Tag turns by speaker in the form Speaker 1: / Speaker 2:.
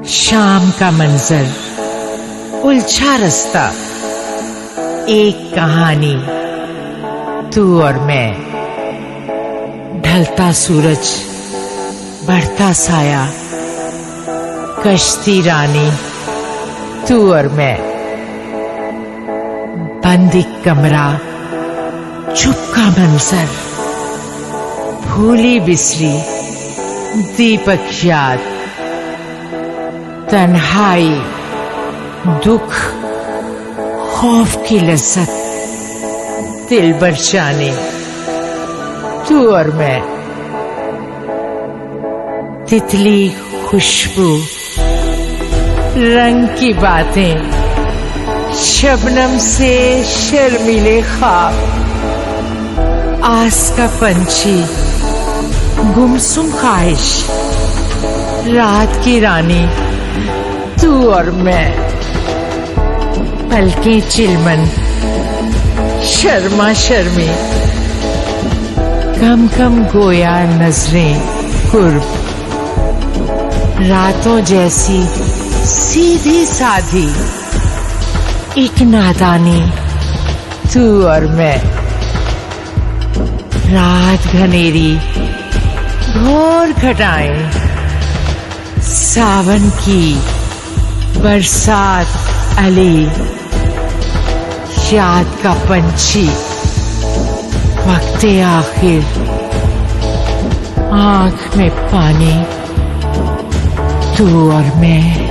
Speaker 1: शाम का मंजर, उलझा रास्ता, एक कहानी, तू और मैं। ढलता सूरज, बढ़ता साया, कश्ती रानी, तू और मैं। बंद एक कमरा, चुप का मंजर, भूली बिसरी दीपक याद, तन्हाई, दुख, खौफ की लज्जत, दिल बरचाने, तू और मैं। तितली खुशबू, रंग की बातें, शबनम से शर्मीले ख्वाब, आस का पंछी, गुमसुम ख्वाहिश, रात की रानी, तू और मैं। पलकें चिलमन, शर्मा शर्मी, कम कम गोया नजरें कुर्ब, रातों जैसी सीधी साधी एक नादानी, तू और मैं। रात घनेरी, घोर घटाएं, सावन की बरसात अली, याद का पंछी, वक्ते आखिर, आंख में पानी, तू और मैं।